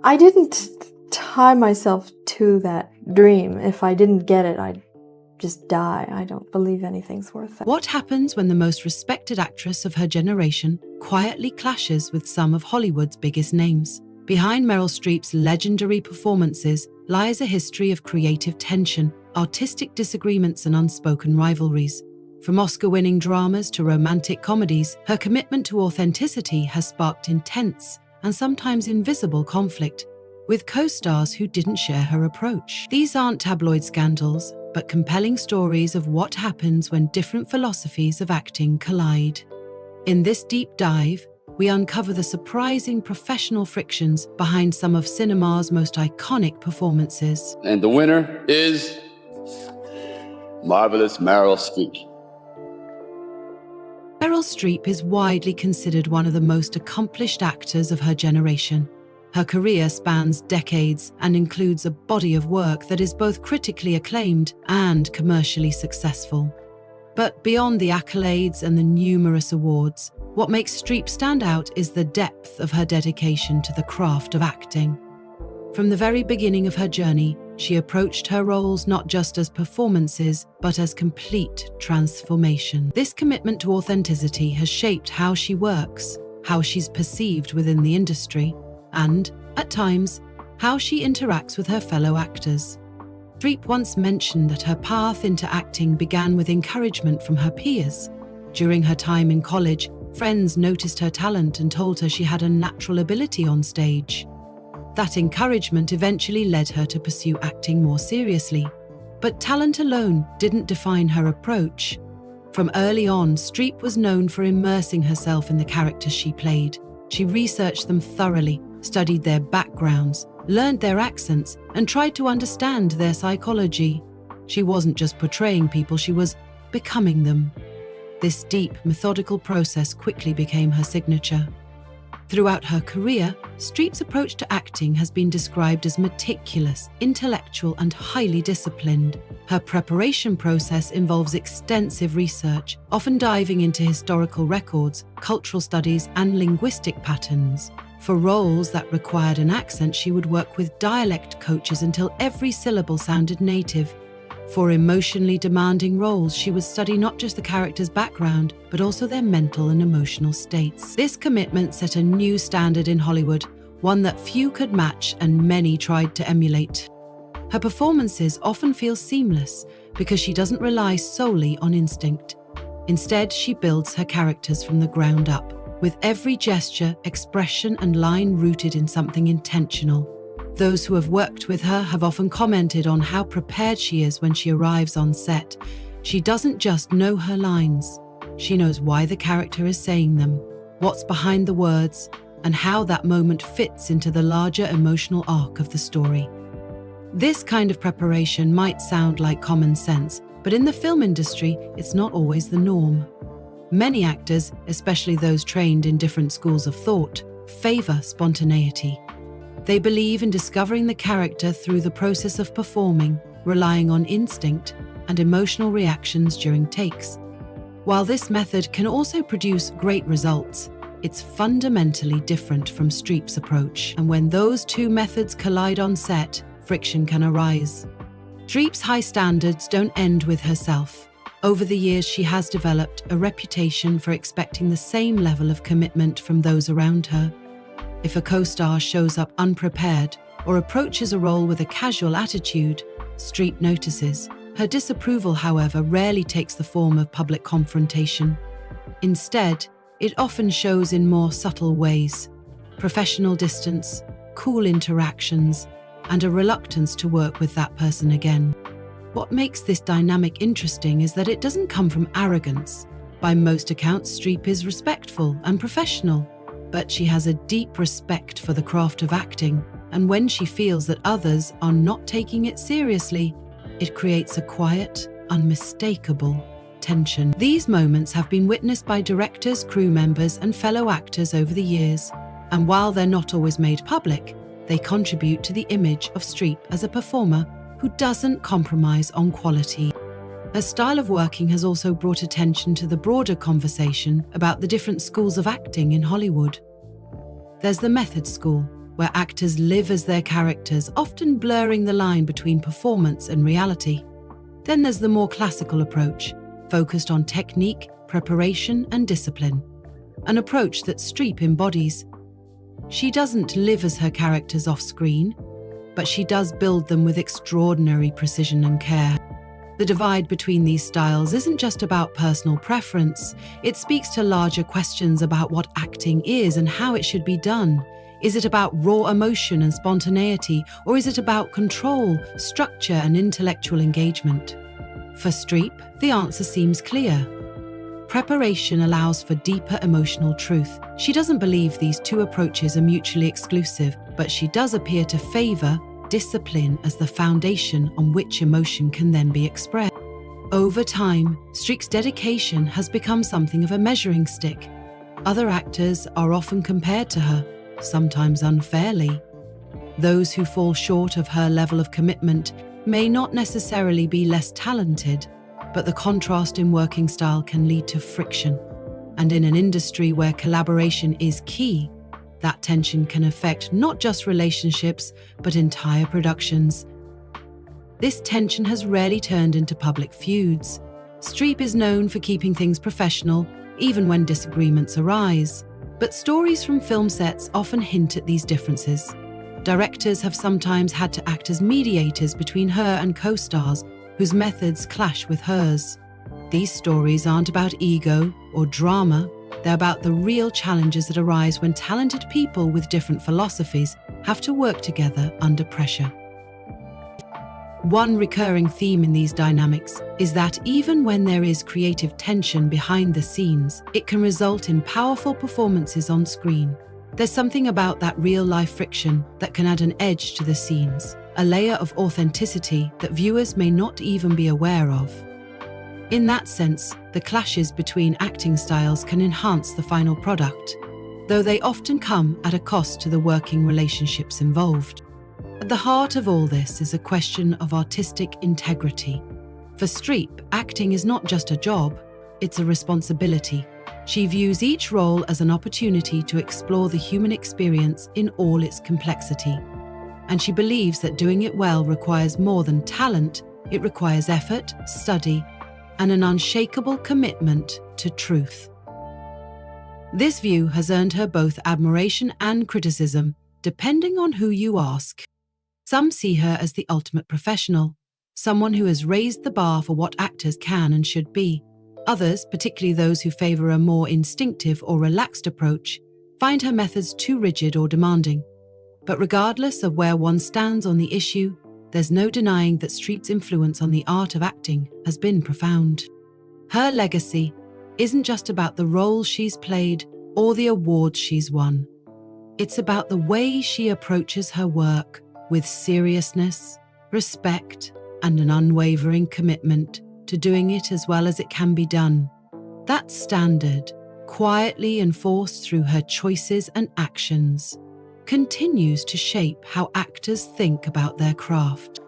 I didn't tie myself to that dream. If I didn't get it, I'd just die. I don't believe anything's worth it. What happens when the most respected actress of her generation quietly clashes with some of Hollywood's biggest names? Behind Meryl Streep's legendary performances lies a history of creative tension, artistic disagreements, and unspoken rivalries. From Oscar-winning dramas to romantic comedies, her commitment to authenticity has sparked intense and sometimes invisible conflict with co-stars who didn't share her approach. These aren't tabloid scandals, but compelling stories of what happens when different philosophies of acting collide. In this deep dive, we uncover the surprising professional frictions behind some of cinema's most iconic performances. And the winner is marvelous Meryl Streep. Meryl Streep is widely considered one of the most accomplished actors of her generation. Her career spans decades and includes a body of work that is both critically acclaimed and commercially successful. But beyond the accolades and the numerous awards, what makes Streep stand out is the depth of her dedication to the craft of acting. From the very beginning of her journey, she approached her roles not just as performances, but as complete transformation. This commitment to authenticity has shaped how she works, how she's perceived within the industry, and, at times, how she interacts with her fellow actors. Streep once mentioned that her path into acting began with encouragement from her peers. During her time in college, friends noticed her talent and told her she had a natural ability on stage. That encouragement eventually led her to pursue acting more seriously. But talent alone didn't define her approach. From early on, Streep was known for immersing herself in the characters she played. She researched them thoroughly, studied their backgrounds, learned their accents, and tried to understand their psychology. She wasn't just portraying people, she was becoming them. This deep, methodical process quickly became her signature. Throughout her career, Streep's approach to acting has been described as meticulous, intellectual, and highly disciplined. Her preparation process involves extensive research, often diving into historical records, cultural studies, and linguistic patterns. For roles that required an accent, she would work with dialect coaches until every syllable sounded native. For emotionally demanding roles, she would study not just the character's background, but also their mental and emotional states. This commitment set a new standard in Hollywood, one that few could match and many tried to emulate. Her performances often feel seamless because she doesn't rely solely on instinct. Instead, she builds her characters from the ground up, with every gesture, expression, and line rooted in something intentional. Those who have worked with her have often commented on how prepared she is when she arrives on set. She doesn't just know her lines. She knows why the character is saying them, what's behind the words, and how that moment fits into the larger emotional arc of the story. This kind of preparation might sound like common sense, but in the film industry, it's not always the norm. Many actors, especially those trained in different schools of thought, favor spontaneity. They believe in discovering the character through the process of performing, relying on instinct and emotional reactions during takes. While this method can also produce great results, it's fundamentally different from Streep's approach. And when those two methods collide on set, friction can arise. Streep's high standards don't end with herself. Over the years, she has developed a reputation for expecting the same level of commitment from those around her. If a co-star shows up unprepared or approaches a role with a casual attitude, Streep notices. Her disapproval, however, rarely takes the form of public confrontation. Instead, it often shows in more subtle ways: professional distance, cool interactions, and a reluctance to work with that person again. What makes this dynamic interesting is that it doesn't come from arrogance. By most accounts, Streep is respectful and professional, but she has a deep respect for the craft of acting, and when she feels that others are not taking it seriously, it creates a quiet, unmistakable tension. These moments have been witnessed by directors, crew members, and fellow actors over the years, and while they're not always made public, they contribute to the image of Streep as a performer who doesn't compromise on quality. Her style of working has also brought attention to the broader conversation about the different schools of acting in Hollywood. There's the method school, where actors live as their characters, often blurring the line between performance and reality. Then there's the more classical approach, focused on technique, preparation, and discipline, an approach that Streep embodies. She doesn't live as her characters off-screen, but she does build them with extraordinary precision and care. The divide between these styles isn't just about personal preference, it speaks to larger questions about what acting is and how it should be done. Is it about raw emotion and spontaneity, or is it about control, structure, and intellectual engagement? For Streep, the answer seems clear. Preparation allows for deeper emotional truth. She doesn't believe these two approaches are mutually exclusive, but she does appear to favor discipline as the foundation on which emotion can then be expressed. Over time, Streep's dedication has become something of a measuring stick. Other actors are often compared to her, sometimes unfairly. Those who fall short of her level of commitment may not necessarily be less talented, but the contrast in working style can lead to friction. And in an industry where collaboration is key, that tension can affect not just relationships, but entire productions. This tension has rarely turned into public feuds. Streep is known for keeping things professional, even when disagreements arise. But stories from film sets often hint at these differences. Directors have sometimes had to act as mediators between her and co-stars whose methods clash with hers. These stories aren't about ego or drama, they're about the real challenges that arise when talented people with different philosophies have to work together under pressure. One recurring theme in these dynamics is that even when there is creative tension behind the scenes, it can result in powerful performances on screen. There's something about that real-life friction that can add an edge to the scenes, a layer of authenticity that viewers may not even be aware of. In that sense, the clashes between acting styles can enhance the final product, though they often come at a cost to the working relationships involved. At the heart of all this is a question of artistic integrity. For Streep, acting is not just a job, it's a responsibility. She views each role as an opportunity to explore the human experience in all its complexity. And she believes that doing it well requires more than talent, it requires effort, study, and an unshakable commitment to truth. This view has earned her both admiration and criticism, depending on who you ask. Some see her as the ultimate professional, someone who has raised the bar for what actors can and should be. Others, particularly those who favor a more instinctive or relaxed approach, find her methods too rigid or demanding. But regardless of where one stands on the issue, there's no denying that Streep's influence on the art of acting has been profound. Her legacy isn't just about the roles she's played or the awards she's won. It's about the way she approaches her work with seriousness, respect, and an unwavering commitment to doing it as well as it can be done. That standard, quietly enforced through her choices and actions, continues to shape how actors think about their craft.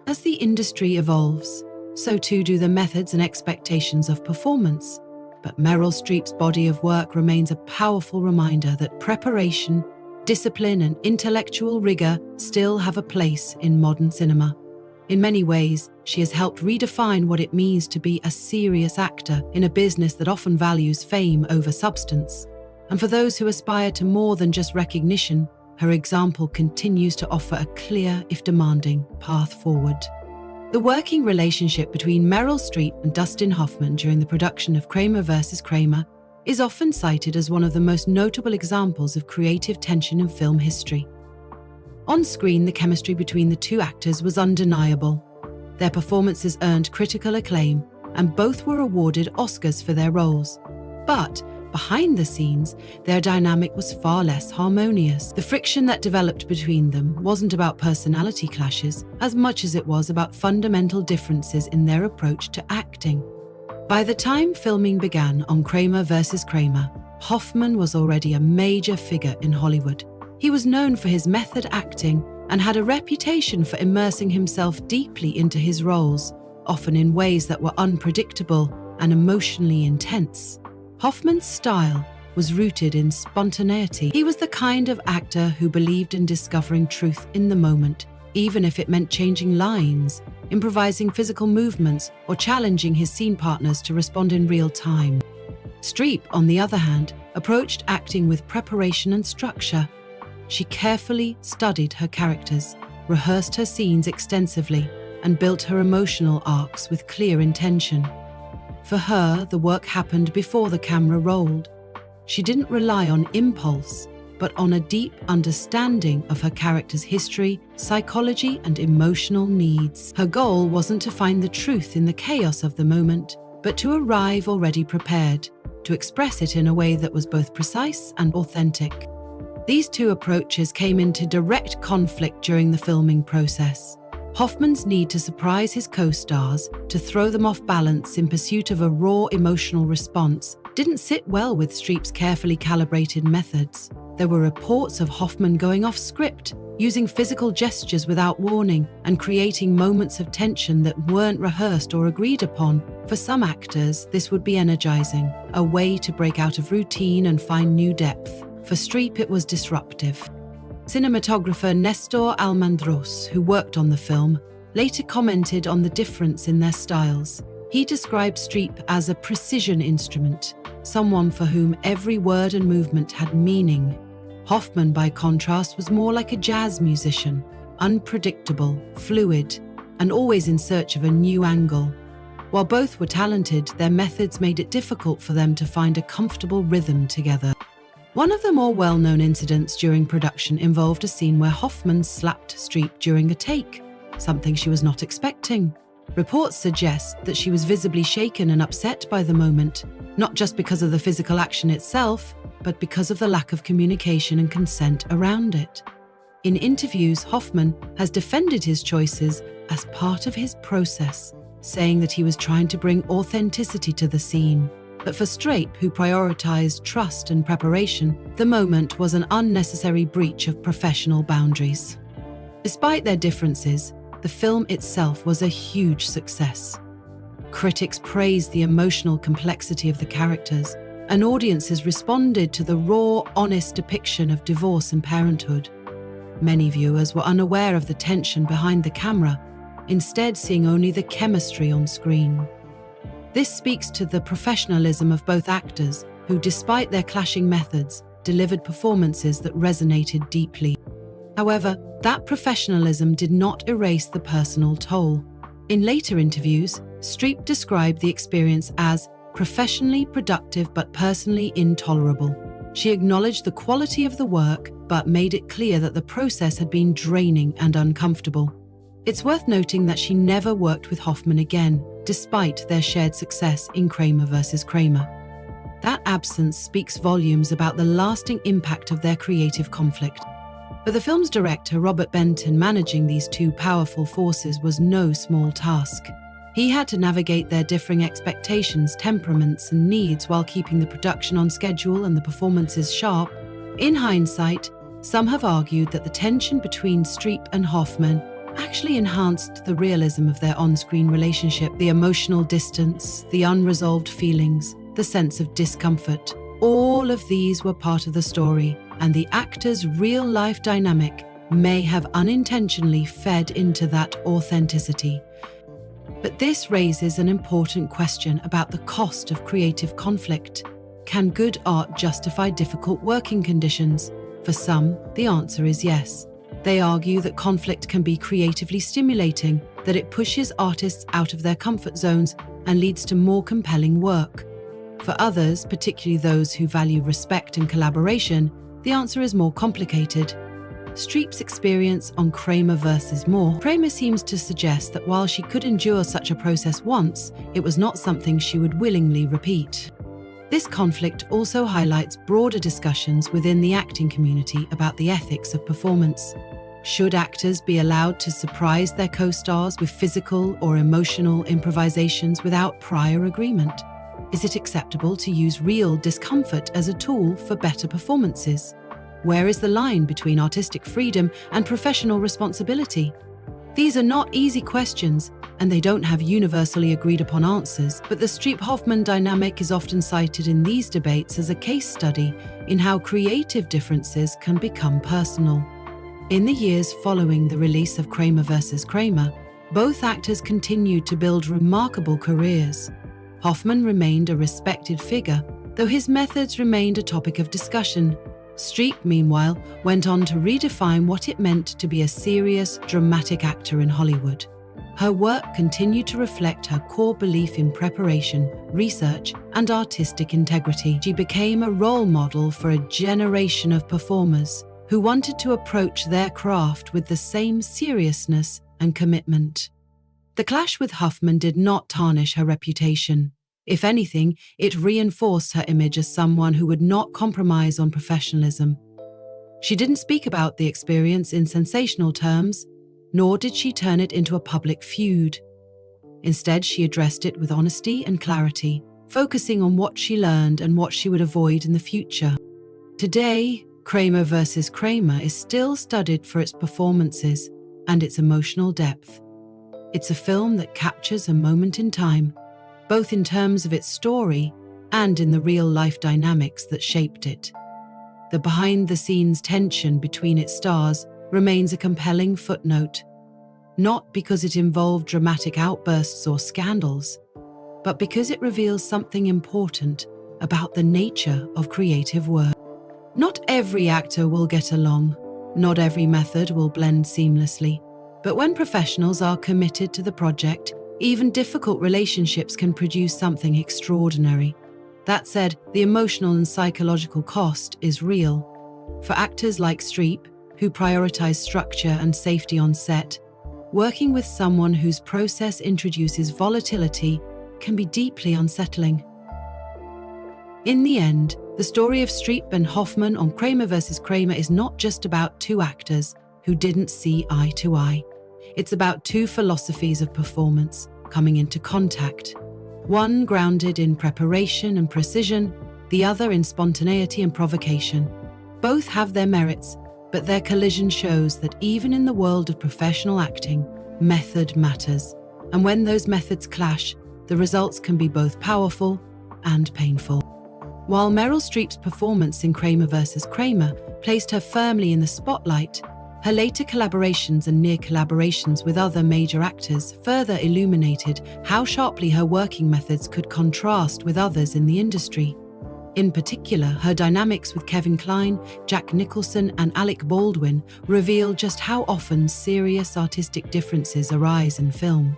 As the industry evolves, so too do the methods and expectations of performance. But Meryl Streep's body of work remains a powerful reminder that preparation, discipline, and intellectual rigor still have a place in modern cinema. In many ways, she has helped redefine what it means to be a serious actor in a business that often values fame over substance. And for those who aspire to more than just recognition, her example continues to offer a clear, if demanding, path forward. The working relationship between Meryl Streep and Dustin Hoffman during the production of Kramer vs. Kramer is often cited as one of the most notable examples of creative tension in film history. On screen, the chemistry between the two actors was undeniable. Their performances earned critical acclaim, and both were awarded Oscars for their roles. But behind the scenes, their dynamic was far less harmonious. The friction that developed between them wasn't about personality clashes as much as it was about fundamental differences in their approach to acting. By the time filming began on Kramer vs. Kramer, Hoffman was already a major figure in Hollywood. He was known for his method acting and had a reputation for immersing himself deeply into his roles, often in ways that were unpredictable and emotionally intense. Hoffman's style, was rooted in spontaneity. He was the kind of actor who believed in discovering truth in the moment, even if it meant changing lines, improvising physical movements, or challenging his scene partners to respond in real time. Streep, on the other hand, approached acting with preparation and structure. She carefully studied her characters, rehearsed her scenes extensively, and built her emotional arcs with clear intention. For her, the work happened before the camera rolled. She didn't rely on impulse, but on a deep understanding of her character's history, psychology, and emotional needs. Her goal wasn't to find the truth in the chaos of the moment, but to arrive already prepared, to express it in a way that was both precise and authentic. These two approaches came into direct conflict during the filming process. Hoffman's need to surprise his co-stars, to throw them off balance in pursuit of a raw emotional response, didn't sit well with Streep's carefully calibrated methods. There were reports of Hoffman going off script, using physical gestures without warning, and creating moments of tension that weren't rehearsed or agreed upon. For some actors, this would be energizing, a way to break out of routine and find new depth. For Streep, it was disruptive. Cinematographer Nestor Almandros, who worked on the film, later commented on the difference in their styles. He described Streep as a precision instrument, someone for whom every word and movement had meaning. Hoffman, by contrast, was more like a jazz musician, unpredictable, fluid, and always in search of a new angle. While both were talented, their methods made it difficult for them to find a comfortable rhythm together. One of the more well-known incidents during production involved a scene where Hoffman slapped Streep during a take, something she was not expecting. Reports suggest that she was visibly shaken and upset by the moment, not just because of the physical action itself, but because of the lack of communication and consent around it. In interviews, Hoffman has defended his choices as part of his process, saying that he was trying to bring authenticity to the scene. But for Streep, who prioritized trust and preparation, the moment was an unnecessary breach of professional boundaries. Despite their differences, the film itself was a huge success. Critics praised the emotional complexity of the characters, and audiences responded to the raw, honest depiction of divorce and parenthood. Many viewers were unaware of the tension behind the camera, instead seeing only the chemistry on screen. This speaks to the professionalism of both actors, who, despite their clashing methods, delivered performances that resonated deeply. However, that professionalism did not erase the personal toll. In later interviews, Streep described the experience as professionally productive but personally intolerable. She acknowledged the quality of the work, but made it clear that the process had been draining and uncomfortable. It's worth noting that she never worked with Hoffman again, despite their shared success in Kramer vs. Kramer. That absence speaks volumes about the lasting impact of their creative conflict. For the film's director, Robert Benton, managing these two powerful forces was no small task. He had to navigate their differing expectations, temperaments, and needs while keeping the production on schedule and the performances sharp. In hindsight, some have argued that the tension between Streep and Hoffman actually enhanced the realism of their on-screen relationship. The emotional distance, the unresolved feelings, the sense of discomfort, all of these were part of the story, and the actors' real-life dynamic may have unintentionally fed into that authenticity. But this raises an important question about the cost of creative conflict. Can good art justify difficult working conditions? For some, the answer is yes. They argue that conflict can be creatively stimulating, that it pushes artists out of their comfort zones and leads to more compelling work. For others, particularly those who value respect and collaboration, the answer is more complicated. Streep's experience on Kramer vs. Kramer seems to suggest that while she could endure such a process once, it was not something she would willingly repeat. This conflict also highlights broader discussions within the acting community about the ethics of performance. Should actors be allowed to surprise their co-stars with physical or emotional improvisations without prior agreement? Is it acceptable to use real discomfort as a tool for better performances? Where is the line between artistic freedom and professional responsibility? These are not easy questions, and they don't have universally agreed upon answers, but the Streep-Hoffman dynamic is often cited in these debates as a case study in how creative differences can become personal. In the years following the release of Kramer vs. Kramer, both actors continued to build remarkable careers. Hoffman remained a respected figure, though his methods remained a topic of discussion. Streep, meanwhile, went on to redefine what it meant to be a serious, dramatic actor in Hollywood. Her work continued to reflect her core belief in preparation, research, and artistic integrity. She became a role model for a generation of performers who wanted to approach their craft with the same seriousness and commitment. The clash with Hoffman did not tarnish her reputation. If anything, it reinforced her image as someone who would not compromise on professionalism. She didn't speak about the experience in sensational terms, nor did she turn it into a public feud. Instead, she addressed it with honesty and clarity, focusing on what she learned and what she would avoid in the future. Today, Kramer vs. Kramer is still studied for its performances and its emotional depth. It's a film that captures a moment in time, both in terms of its story and in the real-life dynamics that shaped it. The behind-the-scenes tension between its stars remains a compelling footnote, not because it involved dramatic outbursts or scandals, but because it reveals something important about the nature of creative work. Not every actor will get along, not every method will blend seamlessly, but when professionals are committed to the project, even difficult relationships can produce something extraordinary. That said, the emotional and psychological cost is real. For actors like Streep, who prioritize structure and safety on set, working with someone whose process introduces volatility can be deeply unsettling. In the end, the story of Streep and Hoffman on Kramer vs. Kramer is not just about two actors who didn't see eye to eye. It's about two philosophies of performance coming into contact. One grounded in preparation and precision, the other in spontaneity and provocation. Both have their merits, but their collision shows that even in the world of professional acting, method matters. And when those methods clash, the results can be both powerful and painful. While Meryl Streep's performance in Kramer vs. Kramer placed her firmly in the spotlight, her later collaborations and near collaborations with other major actors further illuminated how sharply her working methods could contrast with others in the industry. In particular, her dynamics with Kevin Kline, Jack Nicholson, and Alec Baldwin reveal just how often serious artistic differences arise in film.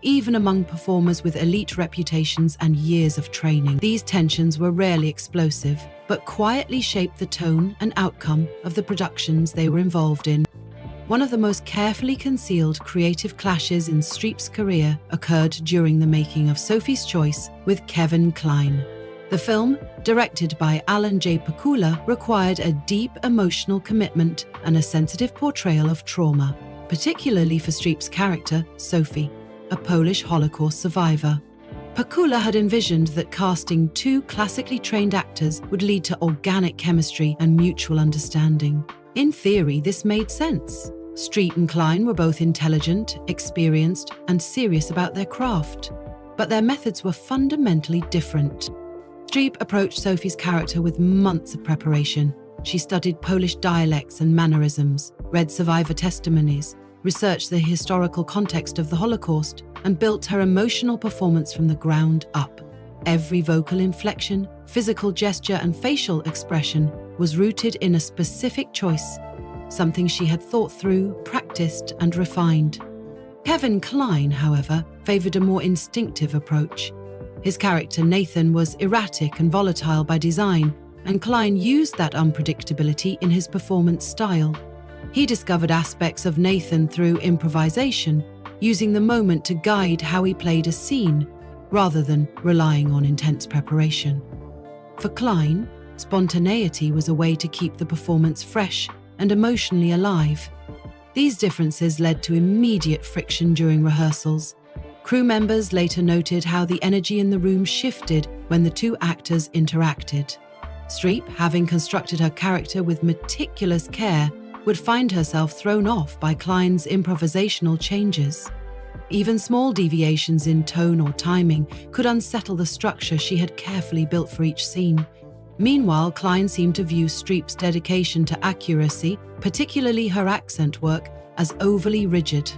Even among performers with elite reputations and years of training, these tensions were rarely explosive, but quietly shaped the tone and outcome of the productions they were involved in. One of the most carefully concealed creative clashes in Streep's career occurred during the making of Sophie's Choice with Kevin Kline. The film, directed by Alan J. Pakula, required a deep emotional commitment and a sensitive portrayal of trauma, particularly for Streep's character, Sophie, a Polish Holocaust survivor. Pakula had envisioned that casting two classically trained actors would lead to organic chemistry and mutual understanding. In theory, this made sense. Streep and Kline were both intelligent, experienced, and serious about their craft, but their methods were fundamentally different. Streep approached Sophie's character with months of preparation. She studied Polish dialects and mannerisms, read survivor testimonies, researched the historical context of the Holocaust, and built her emotional performance from the ground up. Every vocal inflection, physical gesture, and facial expression was rooted in a specific choice, something she had thought through, practiced, and refined. Kevin Kline, however, favored a more instinctive approach. His character Nathan was erratic and volatile by design, and Kline used that unpredictability in his performance style. He discovered aspects of Nathan through improvisation, using the moment to guide how he played a scene, rather than relying on intense preparation. For Kline, spontaneity was a way to keep the performance fresh and emotionally alive. These differences led to immediate friction during rehearsals. Crew members later noted how the energy in the room shifted when the two actors interacted. Streep, having constructed her character with meticulous care, would find herself thrown off by Kline's improvisational changes. Even small deviations in tone or timing could unsettle the structure she had carefully built for each scene. Meanwhile, Cline seemed to view Streep's dedication to accuracy, particularly her accent work, as overly rigid.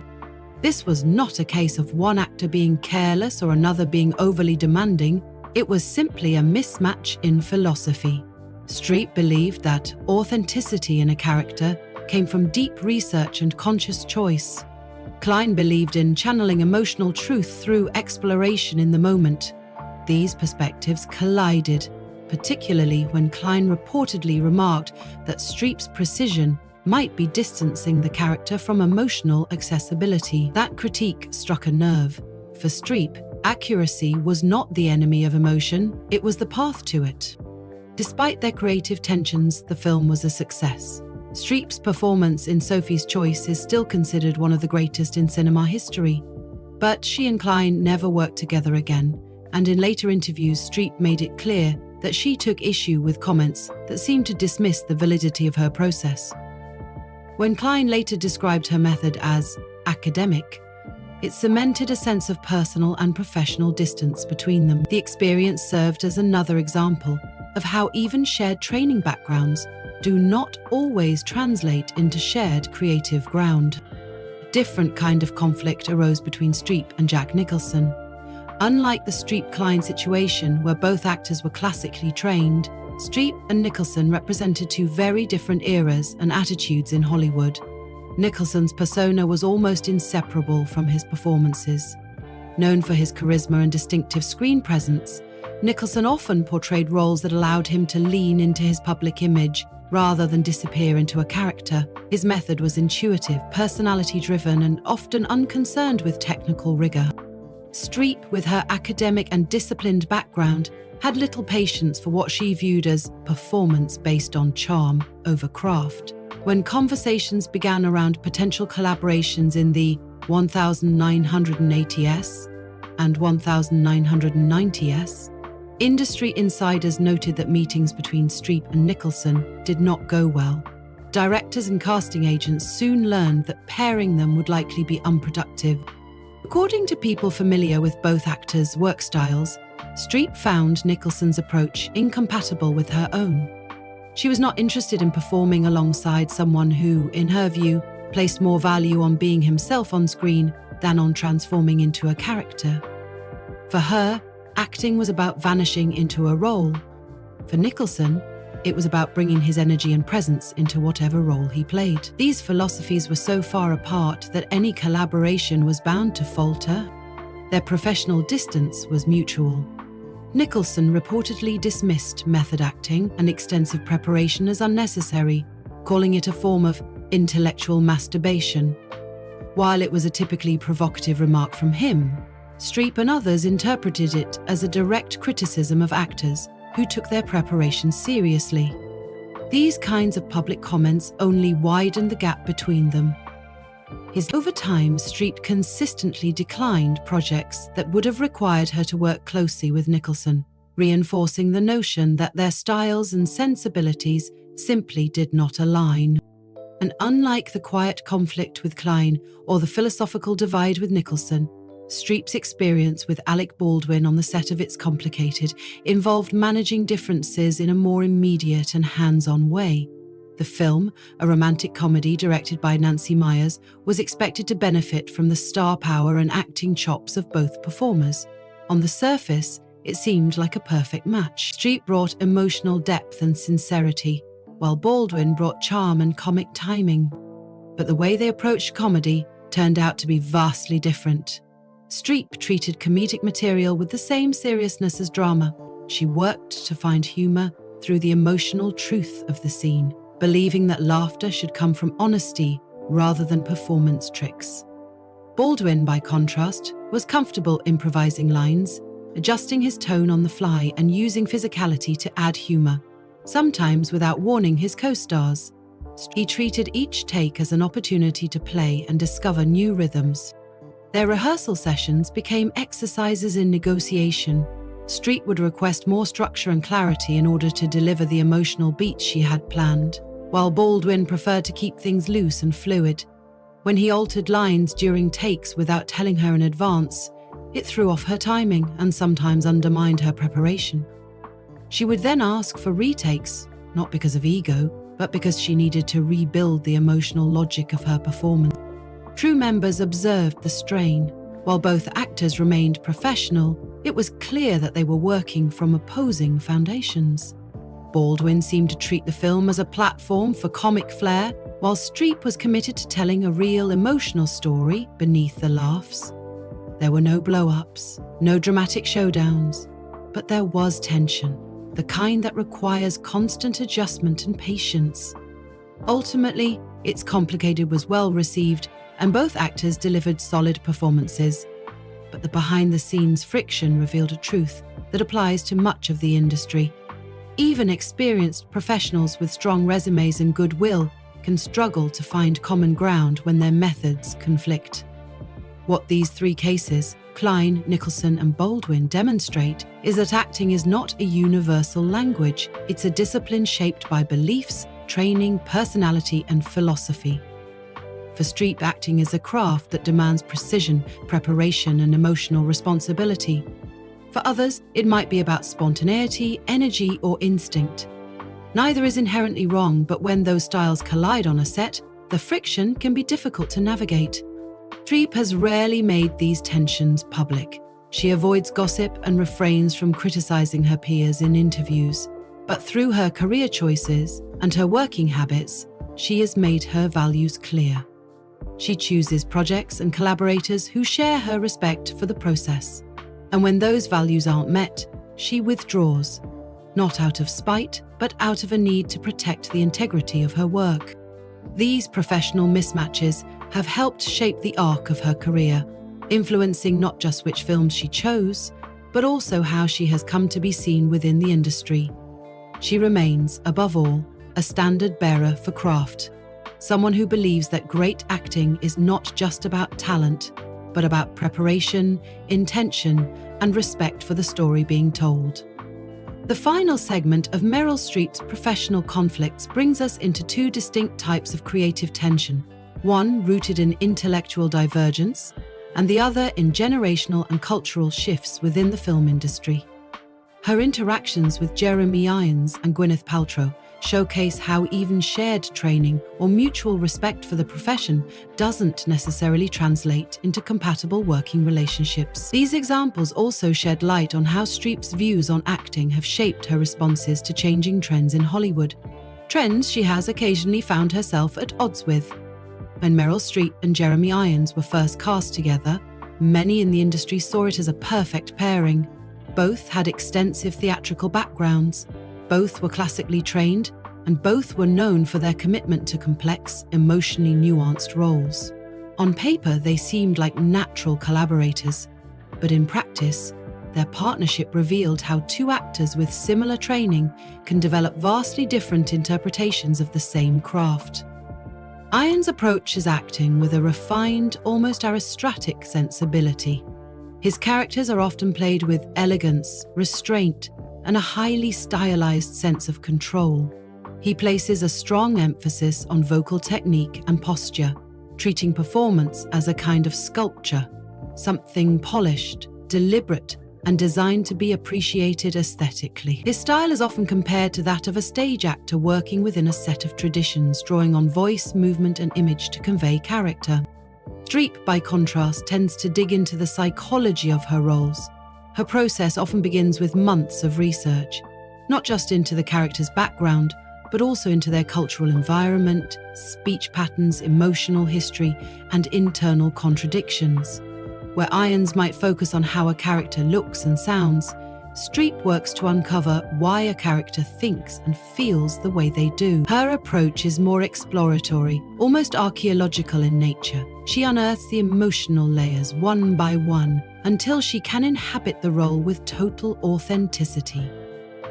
This was not a case of one actor being careless or another being overly demanding. It was simply a mismatch in philosophy. Streep believed that authenticity in a character came from deep research and conscious choice. Cline believed in channeling emotional truth through exploration in the moment. These perspectives collided, particularly when Cline reportedly remarked that Streep's precision might be distancing the character from emotional accessibility. That critique struck a nerve. For Streep, accuracy was not the enemy of emotion, it was the path to it. Despite their creative tensions, the film was a success. Streep's performance in Sophie's Choice is still considered one of the greatest in cinema history. But she and Cline never worked together again, and in later interviews, Streep made it clear that she took issue with comments that seemed to dismiss the validity of her process. When Cline later described her method as academic, it cemented a sense of personal and professional distance between them. The experience served as another example of how even shared training backgrounds do not always translate into shared creative ground. A different kind of conflict arose between Streep and Jack Nicholson. Unlike the Streep-Cline situation, where both actors were classically trained, Streep and Nicholson represented two very different eras and attitudes in Hollywood. Nicholson's persona was almost inseparable from his performances. Known for his charisma and distinctive screen presence, Nicholson often portrayed roles that allowed him to lean into his public image rather than disappear into a character. His method was intuitive, personality-driven, and often unconcerned with technical rigor. Streep, with her academic and disciplined background, had little patience for what she viewed as performance based on charm over craft. When conversations began around potential collaborations in the 1980s and 1990s, industry insiders noted that meetings between Streep and Nicholson did not go well. Directors and casting agents soon learned that pairing them would likely be unproductive. According to people familiar with both actors' work styles, Streep found Nicholson's approach incompatible with her own. She was not interested in performing alongside someone who, in her view, placed more value on being himself on screen than on transforming into a character. For her, acting was about vanishing into a role. For Nicholson, it was about bringing his energy and presence into whatever role he played. These philosophies were so far apart that any collaboration was bound to falter. Their professional distance was mutual. Nicholson reportedly dismissed method acting and extensive preparation as unnecessary, calling it a form of intellectual masturbation. While it was a typically provocative remark from him, Streep and others interpreted it as a direct criticism of actors who took their preparation seriously. These kinds of public comments only widened the gap between them. Over time, Streep consistently declined projects that would have required her to work closely with Nicholson, reinforcing the notion that their styles and sensibilities simply did not align. And unlike the quiet conflict with Cline or the philosophical divide with Nicholson, Streep's experience with Alec Baldwin on the set of It's Complicated involved managing differences in a more immediate and hands-on way. The film, a romantic comedy directed by Nancy Meyers, was expected to benefit from the star power and acting chops of both performers. On the surface, it seemed like a perfect match. Streep brought emotional depth and sincerity, while Baldwin brought charm and comic timing. But the way they approached comedy turned out to be vastly different. Streep treated comedic material with the same seriousness as drama. She worked to find humor through the emotional truth of the scene, believing that laughter should come from honesty rather than performance tricks. Baldwin, by contrast, was comfortable improvising lines, adjusting his tone on the fly and using physicality to add humor, sometimes without warning his co-stars. He treated each take as an opportunity to play and discover new rhythms. Their rehearsal sessions became exercises in negotiation. Streep would request more structure and clarity in order to deliver the emotional beats she had planned, while Baldwin preferred to keep things loose and fluid. When he altered lines during takes without telling her in advance, it threw off her timing and sometimes undermined her preparation. She would then ask for retakes, not because of ego, but because she needed to rebuild the emotional logic of her performance. Crew members observed the strain. While both actors remained professional, it was clear that they were working from opposing foundations. Baldwin seemed to treat the film as a platform for comic flair, while Streep was committed to telling a real emotional story beneath the laughs. There were no blow-ups, no dramatic showdowns, but there was tension, the kind that requires constant adjustment and patience. Ultimately, It's Complicated was well received, and both actors delivered solid performances. But the behind-the-scenes friction revealed a truth that applies to much of the industry. Even experienced professionals with strong resumes and goodwill can struggle to find common ground when their methods conflict. What these three cases, Klein, Nicholson, and Baldwin, demonstrate is that acting is not a universal language. It's a discipline shaped by beliefs, training, personality, and philosophy. For Streep, acting is a craft that demands precision, preparation, and emotional responsibility. For others, it might be about spontaneity, energy, or instinct. Neither is inherently wrong, but when those styles collide on a set, the friction can be difficult to navigate. Streep has rarely made these tensions public. She avoids gossip and refrains from criticizing her peers in interviews. But through her career choices and her working habits, she has made her values clear. She chooses projects and collaborators who share her respect for the process. And when those values aren't met, she withdraws, not out of spite, but out of a need to protect the integrity of her work. These professional mismatches have helped shape the arc of her career, influencing not just which films she chose, but also how she has come to be seen within the industry. She remains, above all, a standard-bearer for craft, someone who believes that great acting is not just about talent, but about preparation, intention, and respect for the story being told. The final segment of Meryl Streep's professional conflicts brings us into two distinct types of creative tension, one rooted in intellectual divergence, and the other in generational and cultural shifts within the film industry. Her interactions with Jeremy Irons and Gwyneth Paltrow showcase how even shared training or mutual respect for the profession doesn't necessarily translate into compatible working relationships. These examples also shed light on how Streep's views on acting have shaped her responses to changing trends in Hollywood, trends she has occasionally found herself at odds with. When Meryl Streep and Jeremy Irons were first cast together, many in the industry saw it as a perfect pairing. Both had extensive theatrical backgrounds, both were classically trained, and both were known for their commitment to complex, emotionally nuanced roles. On paper, they seemed like natural collaborators, but in practice, their partnership revealed how two actors with similar training can develop vastly different interpretations of the same craft. Irons approaches acting with a refined, almost aristocratic sensibility. His characters are often played with elegance, restraint, and a highly stylized sense of control. He places a strong emphasis on vocal technique and posture, treating performance as a kind of sculpture, something polished, deliberate, and designed to be appreciated aesthetically. His style is often compared to that of a stage actor working within a set of traditions, drawing on voice, movement, and image to convey character. Streep, by contrast, tends to dig into the psychology of her roles. Her process often begins with months of research, not just into the character's background, but also into their cultural environment, speech patterns, emotional history, and internal contradictions. Where Irons might focus on how a character looks and sounds, Streep works to uncover why a character thinks and feels the way they do. Her approach is more exploratory, almost archaeological in nature. She unearths the emotional layers one by one until she can inhabit the role with total authenticity.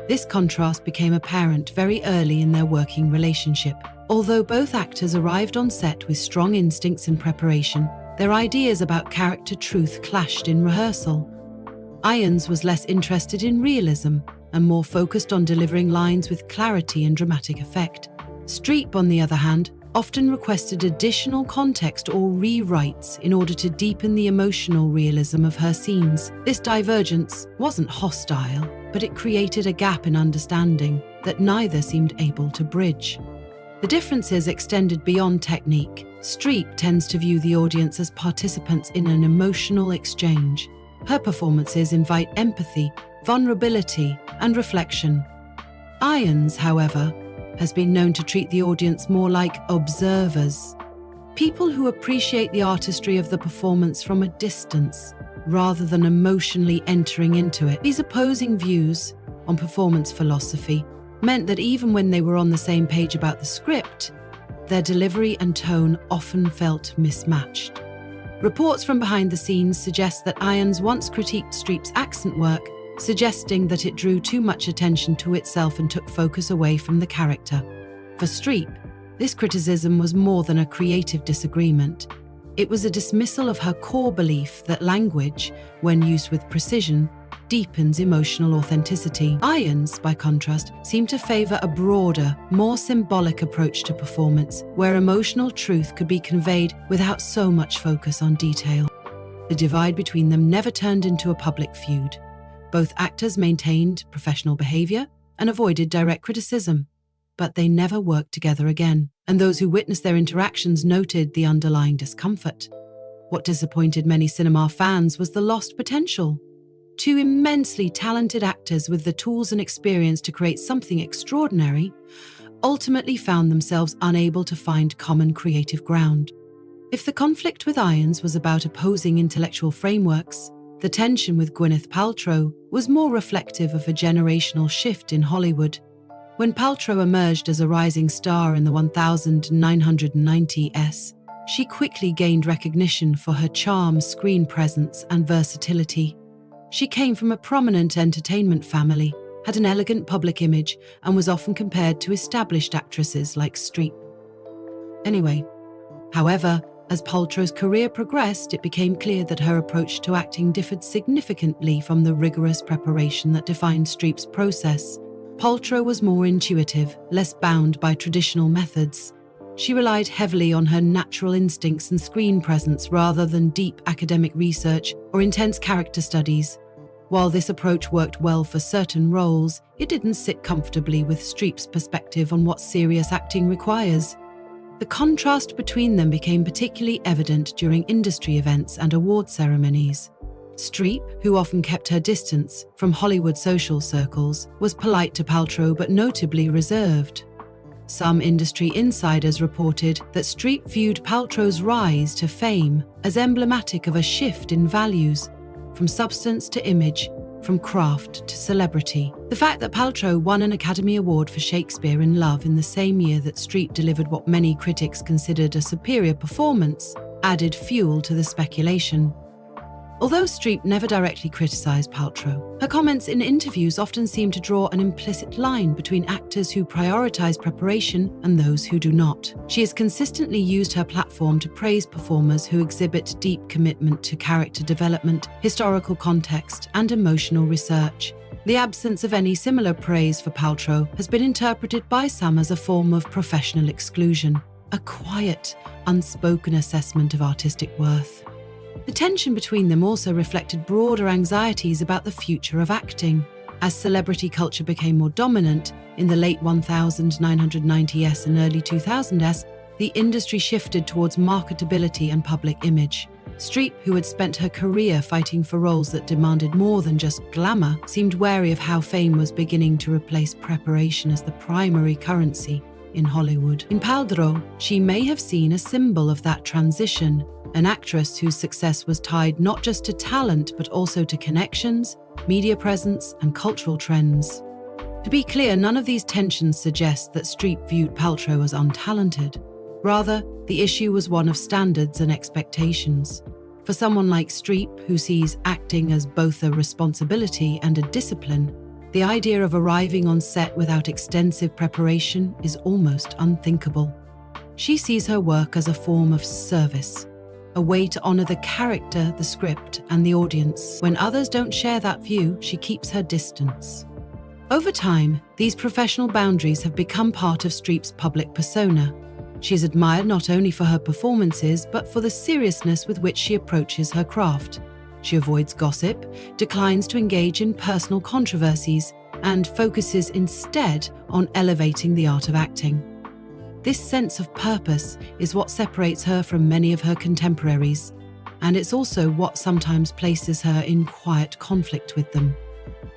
This contrast became apparent very early in their working relationship. Although both actors arrived on set with strong instincts and preparation, their ideas about character truth clashed in rehearsal. Irons was less interested in realism and more focused on delivering lines with clarity and dramatic effect. Streep, on the other hand, often requested additional context or rewrites in order to deepen the emotional realism of her scenes. This divergence wasn't hostile, but it created a gap in understanding that neither seemed able to bridge. The differences extended beyond technique. Streep tends to view the audience as participants in an emotional exchange. Her performances invite empathy, vulnerability, and reflection. Irons, however, has been known to treat the audience more like observers, people who appreciate the artistry of the performance from a distance, rather than emotionally entering into it. These opposing views on performance philosophy meant that even when they were on the same page about the script, their delivery and tone often felt mismatched. Reports from behind the scenes suggest that Irons once critiqued Streep's accent work, suggesting that it drew too much attention to itself and took focus away from the character. For Streep, this criticism was more than a creative disagreement. It was a dismissal of her core belief that language, when used with precision, deepens emotional authenticity. Irons, by contrast, seemed to favor a broader, more symbolic approach to performance, where emotional truth could be conveyed without so much focus on detail. The divide between them never turned into a public feud. Both actors maintained professional behavior and avoided direct criticism, but they never worked together again, and those who witnessed their interactions noted the underlying discomfort. What disappointed many cinema fans was the lost potential. Two immensely talented actors with the tools and experience to create something extraordinary ultimately found themselves unable to find common creative ground. If the conflict with Irons was about opposing intellectual frameworks, the tension with Gwyneth Paltrow was more reflective of a generational shift in Hollywood. When Paltrow emerged as a rising star in the 1990s, she quickly gained recognition for her charm, screen presence, and versatility. She came from a prominent entertainment family, had an elegant public image, and was often compared to established actresses like Streep. However, as Paltrow's career progressed, it became clear that her approach to acting differed significantly from the rigorous preparation that defined Streep's process. Paltrow was more intuitive, less bound by traditional methods. She relied heavily on her natural instincts and screen presence rather than deep academic research or intense character studies. While this approach worked well for certain roles, it didn't sit comfortably with Streep's perspective on what serious acting requires. The contrast between them became particularly evident during industry events and award ceremonies. Streep, who often kept her distance from Hollywood social circles, was polite to Paltrow but notably reserved. Some industry insiders reported that Streep viewed Paltrow's rise to fame as emblematic of a shift in values, from substance to image, from craft to celebrity. The fact that Paltrow won an Academy Award for Shakespeare in Love in the same year that Streep delivered what many critics considered a superior performance added fuel to the speculation. Although Streep never directly criticized Paltrow, her comments in interviews often seem to draw an implicit line between actors who prioritize preparation and those who do not. She has consistently used her platform to praise performers who exhibit deep commitment to character development, historical context, and emotional research. The absence of any similar praise for Paltrow has been interpreted by some as a form of professional exclusion, a quiet, unspoken assessment of artistic worth. The tension between them also reflected broader anxieties about the future of acting. As celebrity culture became more dominant in the late 1990s and early 2000s, the industry shifted towards marketability and public image. Streep, who had spent her career fighting for roles that demanded more than just glamour, seemed wary of how fame was beginning to replace preparation as the primary currency in Hollywood. In Paltrow, she may have seen a symbol of that transition, an actress whose success was tied not just to talent but also to connections, media presence, and cultural trends. To be clear, none of these tensions suggest that Streep viewed Paltrow as untalented. Rather, the issue was one of standards and expectations. For someone like Streep, who sees acting as both a responsibility and a discipline, the idea of arriving on set without extensive preparation is almost unthinkable. She sees her work as a form of service, a way to honor the character, the script, and the audience. When others don't share that view, she keeps her distance. Over time, these professional boundaries have become part of Streep's public persona. She is admired not only for her performances, but for the seriousness with which she approaches her craft. She avoids gossip, declines to engage in personal controversies, and focuses instead on elevating the art of acting. This sense of purpose is what separates her from many of her contemporaries, and it's also what sometimes places her in quiet conflict with them.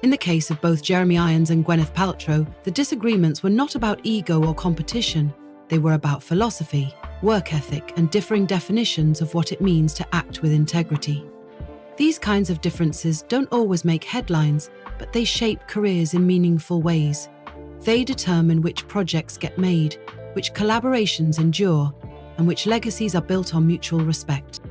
In the case of both Jeremy Irons and Gwyneth Paltrow, the disagreements were not about ego or competition. They were about philosophy, work ethic, and differing definitions of what it means to act with integrity. These kinds of differences don't always make headlines, but they shape careers in meaningful ways. They determine which projects get made, which collaborations endure, and which legacies are built on mutual respect.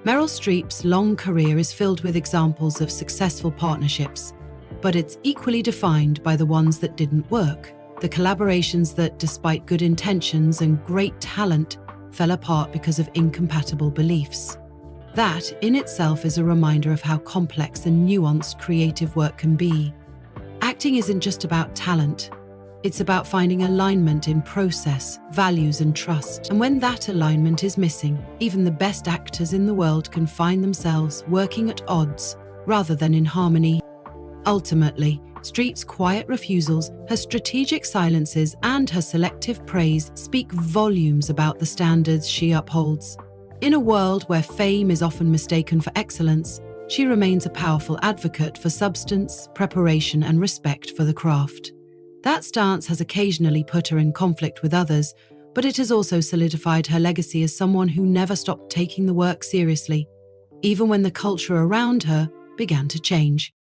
Meryl Streep's long career is filled with examples of successful partnerships, but it's equally defined by the ones that didn't work, the collaborations that, despite good intentions and great talent, fell apart because of incompatible beliefs. That, in itself, is a reminder of how complex and nuanced creative work can be. Acting isn't just about talent. It's about finding alignment in process, values, and trust. And when that alignment is missing, even the best actors in the world can find themselves working at odds rather than in harmony. Ultimately, Streep's quiet refusals, her strategic silences, and her selective praise speak volumes about the standards she upholds. In a world where fame is often mistaken for excellence, she remains a powerful advocate for substance, preparation, and respect for the craft. That stance has occasionally put her in conflict with others, but it has also solidified her legacy as someone who never stopped taking the work seriously, even when the culture around her began to change.